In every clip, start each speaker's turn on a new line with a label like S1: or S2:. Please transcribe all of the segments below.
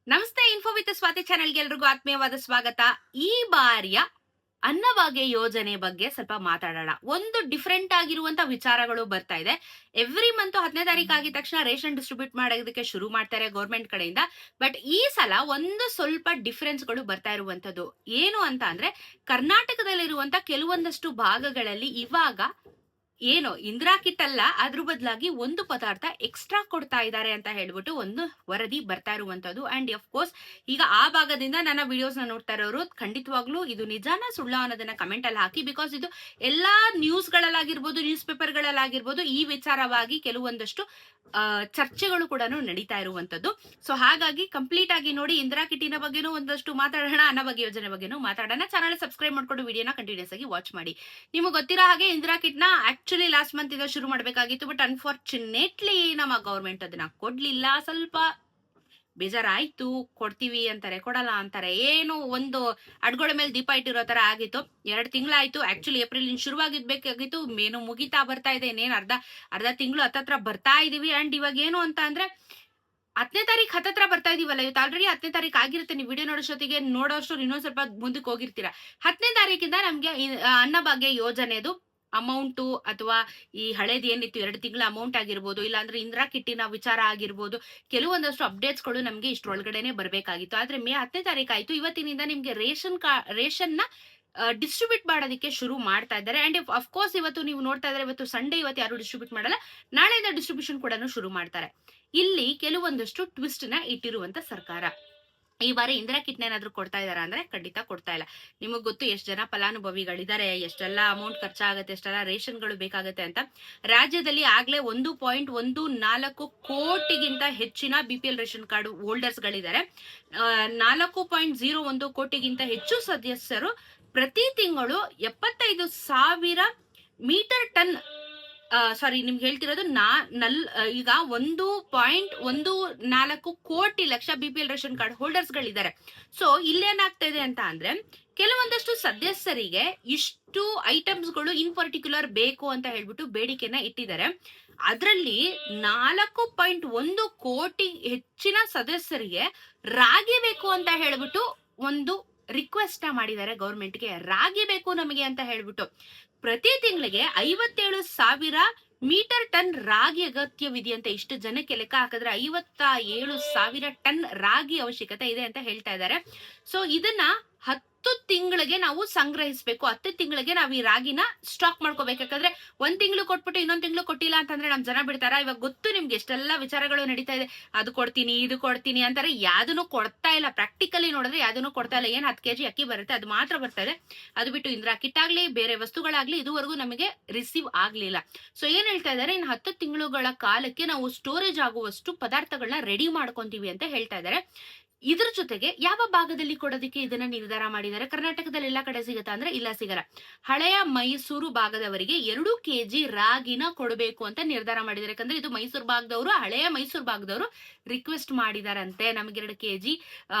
S1: ನಮಸ್ತೆ. Info with Swati ಚಾನೆಲ್ಗೆ ಎಲ್ರಿಗೂ ಆತ್ಮೀಯವಾದ ಸ್ವಾಗತ. ಈ ಬಾರಿಯ ಅನ್ನಭಾಗ್ಯ ಯೋಜನೆ ಬಗ್ಗೆ ಸ್ವಲ್ಪ ಮಾತಾಡೋಣ. ಒಂದು ಡಿಫ್ರೆಂಟ್ ಆಗಿರುವಂತ ವಿಚಾರಗಳು ಬರ್ತಾ ಇದೆ. ಎವ್ರಿ ಮಂತ್ 10ನೇ ತಾರೀಕು ಆಗಿದ ತಕ್ಷಣ ರೇಷನ್ ಡಿಸ್ಟ್ರಿಬ್ಯೂಟ್ ಮಾಡೋದಕ್ಕೆ ಶುರು ಮಾಡ್ತಾರೆ ಗೌರ್ಮೆಂಟ್ ಕಡೆಯಿಂದ. ಬಟ್ ಈ ಸಲ ಒಂದು ಸ್ವಲ್ಪ ಡಿಫರೆನ್ಸ್ ಗಳು ಬರ್ತಾ ಇರುವಂತದ್ದು ಏನು ಅಂತ ಅಂದ್ರೆ, ಕರ್ನಾಟಕದಲ್ಲಿರುವಂತ ಕೆಲವೊಂದಷ್ಟು ಭಾಗಗಳಲ್ಲಿ ಇವಾಗ ಏನು ಇಂದಿರಾ ಕಿಟ್ ಅಲ್ಲ, ಅದ್ರ ಬದಲಾಗಿ ಒಂದು ಪದಾರ್ಥ ಎಕ್ಸ್ಟ್ರಾ ಕೊಡ್ತಾ ಇದ್ದಾರೆ ಅಂತ ಹೇಳ್ಬಿಟ್ಟು ಒಂದು ವರದಿ ಬರ್ತಾ ಇರುವಂತದ್ದು. ಅಂಡ್ ಆಫ್ ಕೋರ್ಸ್ ಈಗ ಆ ಭಾಗದಿಂದ ನನ್ನ ವಿಡಿಯೋಸ್ ನ ನೋಡ್ತಾ ಇರೋರು ಖಂಡಿತವಾಗ್ಲೂ ಇದು ನಿಜಾನ ಸುಳ್ಳ ಅನ್ನೋದನ್ನ ಕಮೆಂಟ್ ಅಲ್ಲಿ ಹಾಕಿ. ಬಿಕಾಸ್ ಇದು ಎಲ್ಲಾ ನ್ಯೂಸ್ ಗಳಲ್ಲಾಗಿರ್ಬೋದು, ನ್ಯೂಸ್ ಪೇಪರ್ ಗಳಲ್ಲಾಗಿರ್ಬೋದು ಈ ವಿಚಾರವಾಗಿ ಕೆಲವೊಂದಷ್ಟು ಚರ್ಚೆಗಳು ಕೂಡ ನಡೀತಾ ಇರುವಂತದ್ದು. ಸೊ ಹಾಗಾಗಿ ಕಂಪ್ಲೀಟ್ ಆಗಿ ನೋಡಿ. ಇಂದಿರಾ ಕಿಟ್ಟಿನ ಬಗ್ಗೆನೂ ಒಂದಷ್ಟು ಮಾತಾಡೋಣ, ಅನ್ನಭಾಗ್ಯ ಯೋಜನೆ ಬಗ್ಗೆನೂ ಮಾತಾಡೋಣ. ಚಾನಲ್ ಸಬ್ಸ್ಕ್ರೈಬ್ ಮಾಡ್ಕೊಂಡು ವಿಡಿಯೋನ ಕಂಟಿನ್ಯೂಸ್ ಆಗಿ ವಾಚ್ ಮಾಡಿ. ನಿಮಗೆ ಗೊತ್ತಿರೋ ಹಾಗೆ ಇಂದಿರಾ ಕಿಟ್ ನ ಆಕ್ಚುಲಿ ಲಾಸ್ಟ್ ಮಂತ್ ಇಂದ ಶುರು ಮಾಡಬೇಕಾಗಿತ್ತು. ಬಟ್ ಅನ್ಫಾರ್ಚುನೇಟ್ಲಿ ನಮ್ಮ ಗವರ್ಮೆಂಟ್ ಅದನ್ನ ಕೊಡ್ಲಿಲ್ಲ. ಸ್ವಲ್ಪ ಬೇಜಾರಾಯ್ತು. ಕೊಡ್ತೀವಿ ಅಂತಾರೆ, ಕೊಡಲ್ಲ ಅಂತಾರೆ. ಏನು ಒಂದು ಅಡ್ಗೊಳ ಮೇಲೆ ದೀಪ ಇಟ್ಟಿರೋ ತರ ಆಗಿತ್ತು. 2 ತಿಂಗಳಾಯ್ತು. ಆಕ್ಚುಲಿ ಏಪ್ರಿಲ್ ಶುರುವಾಗಿರ್ಬೇಕಾಗಿತ್ತು, ಮೇನು ಮುಗಿತಾ ಬರ್ತಾ ಇದೆ. ಇನ್ನೇನು ಅರ್ಧ ತಿಂಗಳು ಹತ್ತತ್ರ ಬರ್ತಾ ಇದೀವಿ. ಅಂಡ್ ಇವಾಗ ಏನು ಅಂತ ಅಂದ್ರೆ 10ನೇ ತಾರೀಕು ಹತ್ತತ್ರ ಬರ್ತಾ ಇದೀವಲ್ಲ. ಇವತ್ತು ಆಲ್ರೆಡಿ 10ನೇ ತಾರೀಕು ಆಗಿರುತ್ತೆ. ನೀವು ವಿಡಿಯೋ ನೋಡೋಷ್ಟೊತ್ತಿಗೆ ನೋಡೋಷ್ಟು ಇನ್ನೊಂದ್ ಸ್ವಲ್ಪ ಮುಂದಕ್ಕೆ ಹೋಗಿರ್ತೀರಾ. 10ನೇ ತಾರೀಕಿಂದ ನಮ್ಗೆ ಅನ್ನಭಾಗ್ಯ ಯೋಜನೆದು ಅಮೌಂಟು ಅಥವಾ ಈ ಹಳೇದು ಏನಿತ್ತು 2 ತಿಂಗಳ ಅಮೌಂಟ್ ಆಗಿರ್ಬೋದು, ಇಲ್ಲಾಂದ್ರೆ ಇಂದಿರಾ ಕಿಟ್ಟಿನ ವಿಚಾರ ಆಗಿರ್ಬೋದು, ಕೆಲವೊಂದಷ್ಟು ಅಪ್ಡೇಟ್ಸ್ ಗಳು ನಮ್ಗೆ ಇಷ್ಟರೊಳಗಡೆನೆ ಬರ್ಬೇಕಾಗಿತ್ತು. ಆದ್ರೆ ಮೇ 10ನೇ ತಾರೀಕು ಆಯ್ತು. ಇವತ್ತಿನಿಂದ ನಿಮ್ಗೆ ರೇಷನ್ ನ ಡಿಸ್ಟ್ರಿಬ್ಯೂಟ್ ಮಾಡೋದಕ್ಕೆ ಶುರು ಮಾಡ್ತಾ ಇದ್ದಾರೆ. ಅಂಡ್ ಅಫ್ ಕೋರ್ಸ್ ಇವತ್ತು ನೀವು ನೋಡ್ತಾ ಇದ್ರೆ, ಇವತ್ತು ಸಂಡೇ, ಇವತ್ತು ಯಾರು ಡಿಸ್ಟ್ರಿಬ್ಯೂಟ್ ಮಾಡಲ್ಲ. ನಾಳೆಯಿಂದ ಡಿಸ್ಟ್ರಿಬ್ಯೂಷನ್ ಕೂಡ ಶುರು ಮಾಡ್ತಾರೆ. ಇಲ್ಲಿ ಕೆಲವೊಂದಷ್ಟು ಟ್ವಿಸ್ಟ್ ನ ಇಟ್ಟಿರುವಂತ ಸರ್ಕಾರ ಈ ಬಾರಿ ಇಂದಿರಾ ಕಿಟ್ ಏನಾದ್ರು ಕೊಡ್ತಾ ಇದಾರ ಅಂದ್ರೆ ಖಂಡಿತ ಕೊಡ್ತಾ ಇಲ್ಲ. ನಿಮಗ್ ಗೊತ್ತು ಎಷ್ಟು ಜನ ಫಲಾನುಭವಿಗಳಿದ್ದಾರೆ, ಎಷ್ಟೆಲ್ಲ ಅಮೌಂಟ್ ಖರ್ಚಾಗುತ್ತೆ, ಎಷ್ಟೆಲ್ಲ ರೇಷನ್ಗಳು ಬೇಕಾಗುತ್ತೆ ಅಂತ. ರಾಜ್ಯದಲ್ಲಿ ಆಗ್ಲೇ 1.14 ಕೋಟಿಗಿಂತ ಹೆಚ್ಚಿನ BPL ರೇಷನ್ ಕಾರ್ಡ್ ಹೋಲ್ಡರ್ಸ್ ಗಳಿದ್ದಾರೆ. 4.01 ಕೋಟಿಗಿಂತ ಹೆಚ್ಚು ಸದಸ್ಯರು ಪ್ರತಿ ತಿಂಗಳು 75,000 ಮೀಟರ್ ಟನ್ ನಿಮ್ಗೆ ಹೇಳ್ತಿರೋದು ಈಗ 1.14 ಕೋಟಿ lakh BPL ration card holders ಗಳಿದ್ದಾರೆ. ಸೊ ಇಲ್ಲೇನಾಗ್ತಾ ಇದೆ ಅಂತ ಅಂದ್ರೆ, ಕೆಲವೊಂದಷ್ಟು ಸದಸ್ಯರಿಗೆ ಇಷ್ಟು ಐಟಮ್ಸ್ ಗಳು ಇನ್ ಪರ್ಟಿಕ್ಯುಲರ್ ಬೇಕು ಅಂತ ಹೇಳ್ಬಿಟ್ಟು ಬೇಡಿಕೆನ ಇಟ್ಟಿದ್ದಾರೆ. ಅದರಲ್ಲಿ 4.1 ಕೋಟಿ ಹೆಚ್ಚಿನ ಸದಸ್ಯರಿಗೆ ರಾಗಿ ಬೇಕು ಅಂತ ಹೇಳ್ಬಿಟ್ಟು ಒಂದು ರಿಕ್ವೆಸ್ಟ್ ಮಾಡಿದ್ದಾರೆ ಗೌರ್ಮೆಂಟ್ಗೆ. ರಾಗಿ ಬೇಕು ನಮಗೆ ಅಂತ ಹೇಳ್ಬಿಟ್ಟು ಪ್ರತಿ ತಿಂಗಳಿಗೆ 57,000 ಮೀಟರ್ ಟನ್ ರಾಗಿ ಅಗತ್ಯವಿದೆಯಂತೆ. ಇಷ್ಟು ಜನಕ್ಕೆ ಲೆಕ್ಕ ಹಾಕಿದ್ರೆ 57,000 ಟನ್ ರಾಗಿ ಅವಶ್ಯಕತೆ ಇದೆ ಅಂತ ಹೇಳ್ತಾ ಇದ್ದಾರೆ. ಸೊ ಇದನ್ನ 10 ತಿಂಗಳಿಗೆ ನಾವು ಸಂಗ್ರಹಿಸಬೇಕು. 10 ತಿಂಗಳಿಗೆ ನಾವು ಈ ರಾಗಿನ ಸ್ಟಾಕ್ ಮಾಡ್ಕೋಬೇಕು. ಯಾಕಂದ್ರೆ 1 ತಿಂಗಳು ಕೊಟ್ಬಿಟ್ಟು ಇನ್ನೊಂದ್ ತಿಂಗಳು ಕೊಟ್ಟಿಲ್ಲ ಅಂತಂದ್ರೆ ನಮ್ ಜನ ಬಿಡ್ತಾರ. ಇವಾಗ ಗೊತ್ತು ನಿಮ್ಗೆ ಎಷ್ಟೆಲ್ಲ ವಿಚಾರಗಳು ನಡೀತಾ ಇದೆ. ಅದು ಕೊಡ್ತೀನಿ, ಇದು ಕೊಡ್ತೀನಿ ಅಂತಾರೆ. ಯಾವ್ದನ್ನು ಕೊಡ್ತಾ ಇಲ್ಲ. ಪ್ರಾಕ್ಟಿಕಲಿ ನೋಡಿದ್ರೆ ಯಾವ್ದನ್ನು ಕೊಡ್ತಾ ಇಲ್ಲ. ಏನ್ 10 kg ಅಕ್ಕಿ ಬರುತ್ತೆ, ಅದು ಮಾತ್ರ ಬರ್ತಾ ಇದೆ. ಅದು ಬಿಟ್ಟು ಇಂದಿರಾ ಕಿಟ್ ಆಗ್ಲಿ, ಬೇರೆ ವಸ್ತುಗಳಾಗ್ಲಿ ಇದುವರೆಗೂ ನಮಗೆ ರಿಸೀವ್ ಆಗ್ಲಿಲ್ಲ. ಸೊ ಏನ್ ಹೇಳ್ತಾ ಇದಾರೆ, ಇನ್ನು 10 ತಿಂಗಳುಗಳ ಕಾಲಕ್ಕೆ ನಾವು ಸ್ಟೋರೇಜ್ ಆಗುವಷ್ಟು ಪದಾರ್ಥಗಳನ್ನ ರೆಡಿ ಮಾಡ್ಕೊಂತೀವಿ ಅಂತ ಹೇಳ್ತಾ ಇದಾರೆ. ಇದ್ರ ಜೊತೆಗೆ ಯಾವ ಭಾಗದಲ್ಲಿ ಕೊಡೋದಕ್ಕೆ ಇದನ್ನ ನಿರ್ಧಾರ ಮಾಡಿದ್ದಾರೆ, ಕರ್ನಾಟಕದಲ್ಲಿ ಎಲ್ಲಾ ಕಡೆ ಸಿಗತ್ತಾ ಅಂದ್ರೆ ಇಲ್ಲ, ಸಿಗಲ್ಲ. ಹಳೆಯ ಮೈಸೂರು ಭಾಗದವರಿಗೆ 2 kg ರಾಗಿನ ಕೊಡಬೇಕು ಅಂತ ನಿರ್ಧಾರ ಮಾಡಿದ್ದಾರೆ. ಯಾಕಂದ್ರೆ ಇದು ಮೈಸೂರು ಭಾಗದವರು, ಹಳೆಯ ಮೈಸೂರು ಭಾಗದವರು ರಿಕ್ವೆಸ್ಟ್ ಮಾಡಿದಾರಂತೆ, ನಮ್ಗೆ 2 kg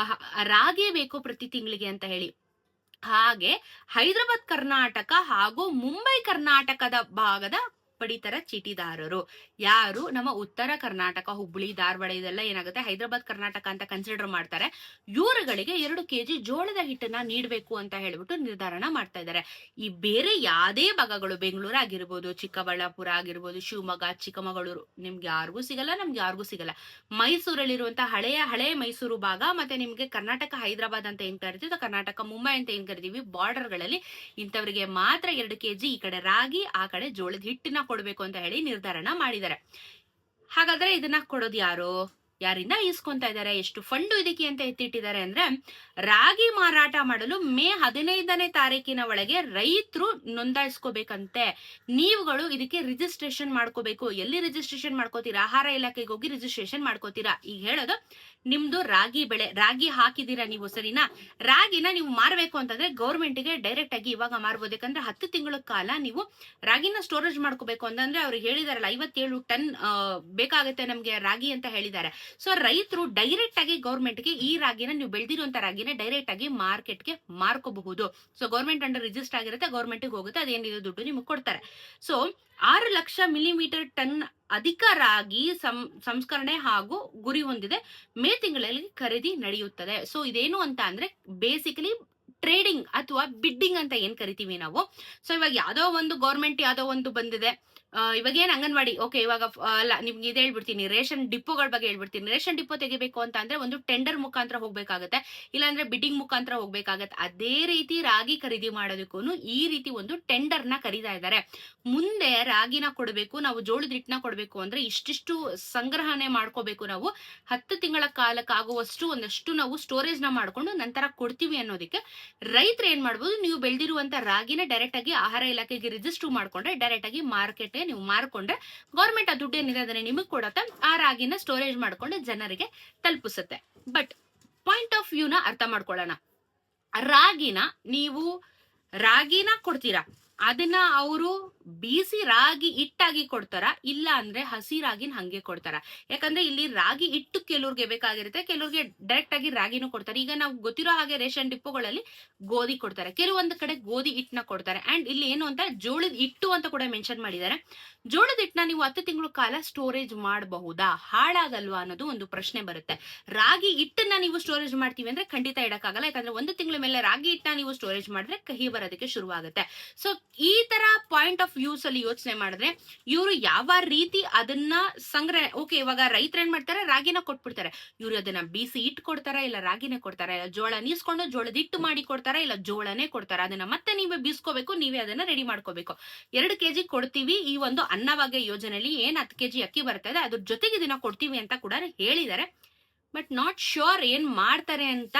S1: ರಾಗಿ ಬೇಕು ಪ್ರತಿ ತಿಂಗಳಿಗೆ ಅಂತ ಹೇಳಿ. ಹಾಗೆ ಹೈದರಾಬಾದ್ ಕರ್ನಾಟಕ ಹಾಗೂ ಮುಂಬೈ ಕರ್ನಾಟಕದ ಭಾಗದ ಪಡಿತರ ಚೀಟಿದಾರರು ಯಾರು ನಮ್ಮ ಉತ್ತರ ಕರ್ನಾಟಕ, ಹುಬ್ಬಳ್ಳಿ, ಧಾರವಾಡ ಇದೆಲ್ಲ ಏನಾಗುತ್ತೆ ಹೈದರಾಬಾದ್ ಕರ್ನಾಟಕ ಅಂತ ಕನ್ಸಿಡರ್ ಮಾಡ್ತಾರೆ. ಇವರುಗಳಿಗೆ 2 kg ಜೋಳದ ಹಿಟ್ಟನ್ನ ನೀಡಬೇಕು ಅಂತ ಹೇಳ್ಬಿಟ್ಟು ನಿರ್ಧಾರನ ಮಾಡ್ತಾ ಇದ್ದಾರೆ. ಈ ಬೇರೆ ಯಾವ್ದೇ ಭಾಗಗಳು, ಬೆಂಗಳೂರು ಆಗಿರ್ಬೋದು, ಚಿಕ್ಕಬಳ್ಳಾಪುರ ಆಗಿರ್ಬೋದು, ಶಿವಮೊಗ್ಗ, ಚಿಕ್ಕಮಗಳೂರು, ನಿಮ್ಗೆ ಯಾರಿಗೂ ಸಿಗಲ್ಲ, ನಮ್ಗೆ ಯಾರಿಗೂ ಸಿಗಲ್ಲ. ಮೈಸೂರಲ್ಲಿರುವಂತಹ ಹಳೆಯ ಮೈಸೂರು ಭಾಗ, ಮತ್ತೆ ನಿಮ್ಗೆ ಕರ್ನಾಟಕ ಹೈದರಾಬಾದ್ ಅಂತ ಏನ್ ಕರಿತೀವಿ, ಕರ್ನಾಟಕ ಮುಂಬೈ ಅಂತ ಏನ್ ಕರಿತೀವಿ, ಬಾರ್ಡರ್ ಗಳಲ್ಲಿ ಇಂಥವ್ರಿಗೆ ಮಾತ್ರ 2 kg ಈ ಕಡೆ ರಾಗಿ, ಆ ಕಡೆ ಜೋಳದ ಹಿಟ್ಟಿನ ಕೊಡ್ಬೇಕು ಅಂತ ಹೇಳಿ ನಿರ್ಧಾರನ ಮಾಡಿದ್ದಾರೆ. ಹಾಗಾದ್ರೆ ಇದನ್ನ ಕೊಡೋದು ಯಾರಿಂದ ಇಸ್ಕೊಂತಾ ಇದ್ದಾರೆ, ಎಷ್ಟು ಫಂಡ್ ಇದಕ್ಕೆ ಅಂತ ಎತ್ತಿಟ್ಟಿದ್ದಾರೆ ಅಂದ್ರೆ, ರಾಗಿ ಮಾರಾಟ ಮಾಡಲು ಮೇ 15ನೇ ತಾರೀಕಿನ ಒಳಗೆ ರೈತರು ನೋಂದಾಯಿಸ್ಕೋಬೇಕಂತೆ. ನೀವುಗಳು ಇದಕ್ಕೆ ರಿಜಿಸ್ಟ್ರೇಷನ್ ಮಾಡ್ಕೋಬೇಕು. ಎಲ್ಲಿ ರಿಜಿಸ್ಟ್ರೇಷನ್ ಮಾಡ್ಕೋತೀರಾ, ಆಹಾರ ಇಲಾಖೆಗೆ ಹೋಗಿ ರಿಜಿಸ್ಟ್ರೇಷನ್ ಮಾಡ್ಕೋತೀರಾ. ಈಗ ಹೇಳೋದು, ನಿಮ್ದು ರಾಗಿ ಬೆಳೆ, ರಾಗಿ ಹಾಕಿದೀರಾ ನೀವು, ಸರಿನಾ? ರಾಗಿನ ನೀವು ಮಾರಬೇಕು ಅಂತಂದ್ರೆ ಗೌರ್ಮೆಂಟ್ಗೆ ಡೈರೆಕ್ಟ್ ಆಗಿ ಇವಾಗ ಮಾರ್ಬೋದು. ಯಾಕಂದ್ರೆ 10 ತಿಂಗಳ ಕಾಲ ನೀವು ರಾಗಿನ ಸ್ಟೋರೇಜ್ ಮಾಡ್ಕೋಬೇಕು ಅಂತಂದ್ರೆ ಅವ್ರಿಗೆ ಹೇಳಿದಾರಲ್ಲ 57 ಟನ್ ಬೇಕಾಗುತ್ತೆ ನಮ್ಗೆ ರಾಗಿ ಅಂತ ಹೇಳಿದ್ದಾರೆ. ಸೊ ರೈತರು ಡೈರೆಕ್ಟ್ ಆಗಿ ಗೌರ್ಮೆಂಟ್ಗೆ ಈ ರಾಗಿನ, ನೀವು ಬೆಳೆದಿರುವಂತ ರಾಗಿನ ಡೈರೆಕ್ಟ್ ಆಗಿ ಮಾರ್ಕೆಟ್ಗೆ ಮಾರ್ಕೋಬಹುದು. ಸೊ ಗೌರ್ಮೆಂಟ್ ಅಂಡರ್ ರಿಜಿಸ್ಟರ್ ಆಗಿರುತ್ತೆ, ಗೌರ್ಮೆಂಟ್ಗೆ ಹೋಗುತ್ತೆ, ಅದೇನಿದೆ ದುಡ್ಡು ನಿಮಗೆ ಕೊಡ್ತಾರೆ. ಸೊ 6 ಲಕ್ಷ ಮಿಲಿಮೀಟರ್ ಟನ್ ಅಧಿಕ ರಾಗಿ ಸಂಸ್ಕರಣೆ ಹಾಗೂ ಗುರಿ ಹೊಂದಿದೆ. ಮೇ ತಿಂಗಳಲ್ಲಿ ಖರೀದಿ ನಡೆಯುತ್ತದೆ. ಸೊ ಇದೇನು ಅಂತ ಅಂದ್ರೆ ಬೇಸಿಕಲಿ ಟ್ರೇಡಿಂಗ್ ಅಥವಾ ಬಿಡ್ಡಿಂಗ್ ಅಂತ ಏನ್ ಕರಿತೀವಿ ನಾವು. ಸೊ ಇವಾಗ ಯಾವ್ದೋ ಒಂದು ಗೌರ್ಮೆಂಟ್ ಯಾವ್ದೋ ಒಂದು ಬಂದಿದೆ, ಇವಾಗ ಏನ್ ಅಂಗನವಾಡಿ, ಓಕೆ ಇವಾಗ ಅಲ್ಲ ನಿಮ್ಗೆ ಇದು ಹೇಳ್ಬಿಡ್ತೀನಿ, ರೇಷನ್ ಡಿಪೋಗಳ ಬಗ್ಗೆ ಹೇಳ್ಬಿಡ್ತೀನಿ. ರೇಷನ್ ಡಿಪೋ ತೆಗಿಬೇಕು ಅಂತ ಅಂದ್ರೆ ಒಂದು ಟೆಂಡರ್ ಮುಖಾಂತರ ಹೋಗ್ಬೇಕಾಗತ್ತೆ, ಇಲ್ಲಾಂದ್ರೆ ಬಿಡ್ಡಿಂಗ್ ಮುಖಾಂತರ ಹೋಗ್ಬೇಕಾಗತ್ತೆ. ಅದೇ ರೀತಿ ರಾಗಿ ಖರೀದಿ ಮಾಡೋದಕ್ಕೂ ಈ ರೀತಿ ಒಂದು ಟೆಂಡರ್ ನ ಕರೀತಾ ಇದ್ದಾರೆ. ಮುಂದೆ ರಾಗಿನ ಕೊಡಬೇಕು, ನಾವು ಜೋಳದ ಹಿಟ್ಟನ್ನ ಕೊಡಬೇಕು ಅಂದ್ರೆ ಇಷ್ಟಿಷ್ಟು ಸಂಗ್ರಹಣೆ ಮಾಡ್ಕೋಬೇಕು ನಾವು, 10 ತಿಂಗಳ ಕಾಲಕ್ಕಾಗುವಷ್ಟು ಒಂದಷ್ಟು ನಾವು ಸ್ಟೋರೇಜ್ ನ ಮಾಡ್ಕೊಂಡು ನಂತರ ಕೊಡ್ತೀವಿ ಅನ್ನೋದಕ್ಕೆ ರೈತರು ಏನ್ ಮಾಡ್ಬೋದು, ನೀವು ಬೆಳೆದಿರುವಂತ ರಾಗಿನ ಡೈರೆಕ್ಟ್ ಆಗಿ ಆಹಾರ ಇಲಾಖೆಗೆ ರಿಜಿಸ್ಟರ್ ಮಾಡ್ಕೊಂಡ್ರೆ ಡೈರೆಕ್ಟ್ ಆಗಿ ಮಾರ್ಕೆಟ್ ನೀವು ಮಾರ್ಕೊಂಡ್ರೆ ಗೌರ್ಮೆಂಟ್ ಆ ದುಡ್ಡು ಏನಿದೆ ಅದನ್ನ ನಿಮಗೆ ಕೊಡತ್ತೆ, ಆ ರಾಗಿನ ಸ್ಟೋರೇಜ್ ಮಾಡ್ಕೊಂಡು ಜನರಿಗೆ ತಲುಪಿಸುತ್ತೆ. ಬಟ್ ಪಾಯಿಂಟ್ ಆಫ್ ವ್ಯೂನ ಅರ್ಥ ಮಾಡ್ಕೊಳ್ಳೋಣ. ರಾಗಿನ ಕೊಡ್ತೀರಾ, ಅದನ್ನ ಅವರು ಬೀಸಿ ರಾಗಿ ಹಿಟ್ಟಾಗಿ ಕೊಡ್ತಾರ, ಇಲ್ಲ ಅಂದ್ರೆ ಹಸಿ ರಾಗಿನ ಹಂಗೆ ಕೊಡ್ತಾರ. ಯಾಕಂದ್ರೆ ಇಲ್ಲಿ ರಾಗಿ ಹಿಟ್ಟು ಕೆಲವ್ರಿಗೆ ಬೇಕಾಗಿರುತ್ತೆ, ಕೆಲವ್ರಿಗೆ ಡೈರೆಕ್ಟ್ ಆಗಿ ರಾಗಿನೂ ಕೊಡ್ತಾರೆ. ಈಗ ನಾವು ಗೊತ್ತಿರೋ ಹಾಗೆ ರೇಷನ್ ಡಿಪೋಗಳಲ್ಲಿ ಗೋಧಿ ಕೊಡ್ತಾರೆ, ಕೆಲವೊಂದು ಕಡೆ ಗೋಧಿ ಹಿಟ್ಟನ್ನ ಕೊಡ್ತಾರೆ. ಅಂಡ್ ಇಲ್ಲಿ ಏನು ಅಂತ ಜೋಳದ ಹಿಟ್ಟು ಅಂತ ಕೂಡ ಮೆನ್ಷನ್ ಮಾಡಿದ್ದಾರೆ. ಜೋಳದ ಹಿಟ್ಟನ್ನ ನೀವು 10 ತಿಂಗಳ ಕಾಲ ಸ್ಟೋರೇಜ್ ಮಾಡಬಹುದಾ, ಹಾಳಾಗಲ್ವಾ ಅನ್ನೋದು ಒಂದು ಪ್ರಶ್ನೆ ಬರುತ್ತೆ. ರಾಗಿ ಹಿಟ್ಟನ್ನ ನೀವು ಸ್ಟೋರೇಜ್ ಮಾಡ್ತೀವಿ ಅಂದ್ರೆ ಖಂಡಿತ ಇಡಕ್ಕಾಗಲ್ಲ, ಯಾಕಂದ್ರೆ 1 ತಿಂಗಳ ಮೇಲೆ ರಾಗಿ ಹಿಟ್ಟನ್ನ ನೀವು ಸ್ಟೋರೇಜ್ ಮಾಡಿದ್ರೆ ಕಹಿ ಬರೋದಕ್ಕೆ ಶುರುವಾಗುತ್ತೆ. ಸೊ ಈ ತರ ಪಾಯಿಂಟ್ ಆಫ್ ವ್ಯೂಸ್ ಅಲ್ಲಿ ಯೋಚನೆ ಮಾಡಿದ್ರೆ ಇವರು ಯಾವ ರೀತಿ ಅದನ್ನ ಸಂಗ್ರಹಣೆ, ಓಕೆ ಇವಾಗ ರೈತರು ಏನ್ ಮಾಡ್ತಾರೆ, ರಾಗಿನ ಕೊಟ್ಬಿಡ್ತಾರೆ, ಇವ್ರು ಅದನ್ನ ಬೀಸಿ ಹಿಟ್ಟು ಕೊಡ್ತಾರ, ಇಲ್ಲ ರಾಗಿನೇ ಕೊಡ್ತಾರ, ಇಲ್ಲ ಜೋಳ ನೀಸ್ಕೊಂಡು ಜೋಳದ ಹಿಟ್ಟು ಮಾಡಿ ಕೊಡ್ತಾರ, ಇಲ್ಲ ಜೋಳನೇ ಕೊಡ್ತಾರ, ಅದನ್ನ ಮತ್ತೆ ನೀವೇ ಬೀಸ್ಕೋಬೇಕು, ನೀವೇ ಅದನ್ನ ರೆಡಿ ಮಾಡ್ಕೋಬೇಕು. 2 kg ಕೊಡ್ತೀವಿ ಈ ಒಂದು ಅನ್ನಭಾಗ್ಯ ಯೋಜನೆಯಲ್ಲಿ, ಏನ್ 10 kg ಅಕ್ಕಿ ಬರ್ತಾ ಇದೆ ಅದ್ರ ಜೊತೆಗೆ ಇದನ್ನ ಕೊಡ್ತೀವಿ ಅಂತ ಕೂಡ ಹೇಳಿದ್ದಾರೆ. ಬಟ್ ನಾಟ್ ಶ್ಯೂರ್ ಏನ್ ಮಾಡ್ತಾರೆ ಅಂತ,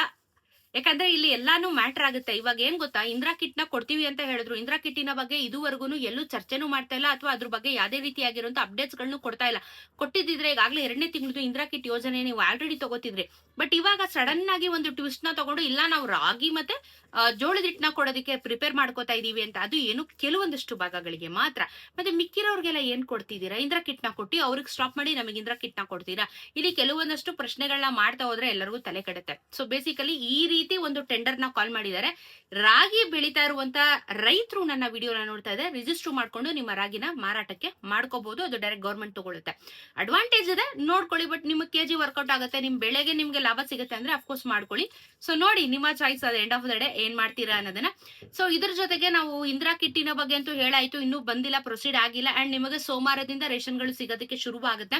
S1: ಯಾಕಂದ್ರೆ ಇಲ್ಲಿ ಎಲ್ಲಾನು ಮ್ಯಾಟರ್ ಆಗುತ್ತೆ. ಇವಾಗ ಏನ್ ಗೊತ್ತಾ, ಇಂದಿರಾ ಕಿಟ್ ನ ಕೊಡ್ತೀವಿ ಅಂತ ಹೇಳಿದ್ರು, ಇಂದಿರಾ ಕಿಟ್ಟಿನ ಬಗ್ಗೆ ಇದುವರೆಗೂ ಎಲ್ಲೂ ಚರ್ಚೆನೂ ಮಾಡ್ತಾ ಇಲ್ಲ, ಅಥವಾ ಅದ್ರ ಬಗ್ಗೆ ಯಾವ್ದೇ ರೀತಿಯಾಗಿರುವಂತ ಅಪ್ಡೇಟ್ಸ್ ಗಳನ್ನು ಕೊಡ್ತಾ ಇಲ್ಲ. ಕೊಟ್ಟಿದ್ರೆ ಈಗಾಗಲೇ 2ನೇ ತಿಂಗಳು ಇಂದಿರಾ ಕಿಟ್ ಯೋಜನೆ ನೀವು ಆಲ್ರೆಡಿ ತಗೋತಿದ್ರಿ. ಬಟ್ ಇವಾಗ ಸಡನ್ ಆಗಿ ಒಂದು ಟ್ವಿಸ್ಟ್ ನ ತಗೊಂಡು, ಇಲ್ಲ ನಾವು ರಾಗಿ ಮತ್ತೆ ಜೋಳದ ಹಿಟ್ಟನ್ನ ಕೊಡೋದಕ್ಕೆ ಪ್ರಿಪೇರ್ ಮಾಡ್ಕೋತಾ ಇದೀವಿ ಅಂತ. ಅದು ಏನು ಕೆಲವೊಂದಷ್ಟು ಭಾಗಗಳಿಗೆ ಮಾತ್ರ. ಮತ್ತೆ ಮಿಕ್ಕಿರೋರ್ಗೆಲ್ಲ ಏನ್ ಕೊಡ್ತಿದ್ದೀರಾ, ಇಂದಿರಾ ಕಿಟ್ ನ ಕೊಟ್ಟು ಅವ್ರಿಗೆ ಸ್ಟಾಪ್ ಮಾಡಿ ನಮಗೆ ಇಂದಿರಾ ಕಿಟ್ ನ ಕೊಡ್ತೀರಾ? ಇಲ್ಲಿ ಕೆಲವೊಂದಷ್ಟು ಪ್ರಶ್ನೆಗಳನ್ನ ಮಾಡ್ತಾ ಹೋದ್ರೆ ಎಲ್ಲರಿಗೂ ತಲೆ ಕೆಡುತ್ತೆ. ಸೊ ಬೇಸಿಕಲಿ ಈ ರೀತಿ ಒಂದು ಟೆಂಡರ್ ನ ಕಾಲ್ ಮಾಡಿದ್ದಾರೆ. ರಾಗಿ ಬೆಳೀತಾ ಇರುವಂತ ರೈತರು ನನ್ನ ವಿಡಿಯೋನ ನೋಡ್ತಾ ಇದ್ದಾರೆ, ರಿಜಿಸ್ಟರ್ ಮಾಡ್ಕೊಂಡು ನಿಮ್ಮ ರಾಗಿನ ಮಾರಾಟಕ್ಕೆ ಮಾಡ್ಕೋಬಹುದು, ಅದು ಡೈರೆಕ್ಟ್ ಗೌರ್ಮೆಂಟ್ ತಗೊಳುತ್ತೆ. ಅಡ್ವಾಂಟೇಜ್ ಇದೆ ನೋಡ್ಕೊಳ್ಳಿ, ಬಟ್ ನಿಮ್ಗೆ ಕೆಜಿ ವರ್ಕೌಟ್ ಆಗುತ್ತೆ, ನಿಮ್ ಬೆಳೆಗೆ ನಿಮ್ಗೆ ಲಾಭ ಸಿಗುತ್ತೆ ಅಂದ್ರೆ ಅಫ್ಕೋರ್ಸ್ ಮಾಡ್ಕೊಳ್ಳಿ. ಸೊ ನೋಡಿ ನಿಮ್ಮ ಚಾಯ್ಸ್, ಅದು ಎಂಡ್ ಆಫ್ ದ ಡೇ ಏನ್ ಮಾಡ್ತೀರಾ ಅನ್ನೋದನ್ನ. ಸೊ ಇದ್ರ ಜೊತೆಗೆ ನಾವು ಇಂದಿರಾ ಕಿಟ್ಟಿನ ಬಗ್ಗೆ ಅಂತೂ ಹೇಳಾಯ್ತು, ಇನ್ನೂ ಬಂದಿಲ್ಲ, ಪ್ರೊಸೀಡ್ ಆಗಿಲ್ಲ. ಅಂಡ್ ನಿಮಗೆ ಸೋಮವಾರದಿಂದ ರೇಷನ್ಗಳು ಸಿಗೋದಕ್ಕೆ ಶುರು ಆಗುತ್ತೆ.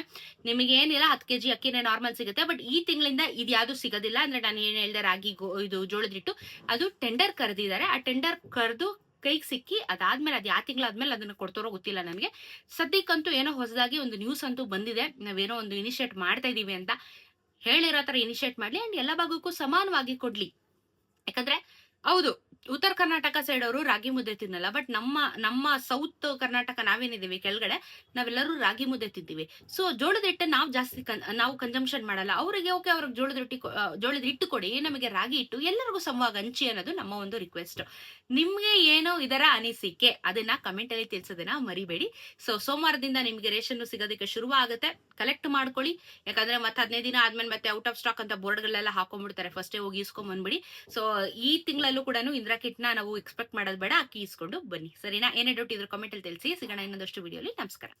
S1: ನಿಮಗೆ ಏನಿಲ್ಲ 10 kg ಅಕ್ಕಿನೇ ನಾರ್ಮಲ್ ಸಿಗುತ್ತೆ. ಬಟ್ ಈ ತಿಂಗಳಿಂದ ಇದು ಯಾವ್ದು ಸಿಗೋದಿಲ್ಲ. ಅಂದ್ರೆ ನಾನು ಏನ್ ಹೇಳ್ದೆ, ರಾಗಿ ಇದು ಜೋಳದ ಹಿಟ್ಟು ಅದು ಟೆಂಡರ್ ಕರೆದಿದ್ದಾರೆ. ಆ ಟೆಂಡರ್ ಕರೆದು ಕೈಗೆ ಸಿಕ್ಕಿ ಅದಾದ್ಮೇಲೆ ಅದು ಯಾವ ತಿಂಗಳಾದ್ಮೇಲೆ ಅದನ್ನ ಕೊಡ್ತಾರೋ ಗೊತ್ತಿಲ್ಲ ನನಗೆ. ಸದ್ಯಕ್ಕಂತೂ ಏನೋ ಹೊಸದಾಗಿ ಒಂದು ನ್ಯೂಸ್ ಅಂತೂ ಬಂದಿದೆ, ನಾವೇನೋ ಒಂದು ಇನಿಷಿಯೇಟ್ ಮಾಡ್ತಾ ಇದೀವಿ ಅಂತ. ಹೇಳಿರೋ ತರ ಇನಿಷಿಯೇಟ್ ಮಾಡ್ಲಿ ಅಂಡ್ ಎಲ್ಲ ಭಾಗಕ್ಕೂ ಸಮಾನವಾಗಿ ಕೊಡ್ಲಿ. ಯಾಕಂದ್ರೆ ಹೌದು, ಉತ್ತರ ಕರ್ನಾಟಕ ಸೈಡ್ ಅವರು ರಾಗಿ ಮುದ್ದೆ ತಿನ್ನಲ್ಲ, ಬಟ್ ನಮ್ಮ ಸೌತ್ ಕರ್ನಾಟಕ ನಾವೇನಿದೀವಿ ಕೆಳಗಡೆ, ನಾವೆಲ್ಲರೂ ರಾಗಿ ಮುದ್ದೆ ತಿಂತೀವಿ. ಸೊ ಜೋಳದ ಹಿಟ್ಟು ನಾವು ಜಾಸ್ತಿ ನಾವು ಕನ್ಸಂಪ್ಷನ್ ಮಾಡಲ್ಲ. ಅವರಿಗೆ ಓಕೆ, ಅವ್ರಿಗೆ ಜೋಳದ ಹಿಟ್ಟು ಕೊಡಿ, ನಮಗೆ ರಾಗಿ ಹಿಟ್ಟು ಎಲ್ಲರಿಗೂ ಸಮವಾಗಿ ಹಂಚಿ ಅನ್ನೋದು ನಮ್ಮ ಒಂದು ರಿಕ್ವೆಸ್ಟ್. ನಿಮ್ಗೆ ಏನೋ ಇದರ ಅನಿಸಿಕೆ ಅದನ್ನ ಕಮೆಂಟ್ ಅಲ್ಲಿ ತಿಳಿಸೋದನ್ನ ಮರಿಬೇಡಿ. ಸೊ ಸೋಮವಾರದಿಂದ ನಿಮ್ಗೆ ರೇಷನ್ ಸಿಗೋದಕ್ಕೆ ಶುರು ಆಗುತ್ತೆ, ಕಲೆಕ್ಟ್ ಮಾಡ್ಕೊಳ್ಳಿ. ಯಾಕಂದ್ರೆ ಮತ್ತೆ 15 ದಿನ ಆದ್ಮೇಲೆ ಮತ್ತೆ ಔಟ್ ಆಫ್ ಸ್ಟಾಕ್ ಅಂತ ಬೋರ್ಡ್ಗಳೆಲ್ಲ ಹಾಕೊಂಡ್ಬಿಡ್ತಾರೆ, ಫಸ್ಟೇ ಹೋಗಿ ಇಸ್ಕೊಂಡ್ ಬಂದ್ಬಿಡಿ. ಸೊ ಈ ತಿಂಗಳಲ್ಲೂ ಕೂಡ ಇಂದಿರಾ ಕಿಟ್ ನ ನಾವು ಎಕ್ಸ್ಪೆಕ್ಟ್ ಮಾಡೋದು ಬೇಡ, ಅಕ್ಕಿ ಇಸ್ಕೊಂಡು ಬನ್ನಿ. ಸರಿನಾ? ಏನೇ ಡೌಟ್ ಇದ್ರ ಕಾಮೆಂಟ್ ಅಲ್ಲಿ ತಿಳಿಸಿ. ಸಿಗೋಣ ಇನ್ನೊಂದಷ್ಟು ವಿಡಿಯೋಲಿ. ನಮಸ್ಕಾರ.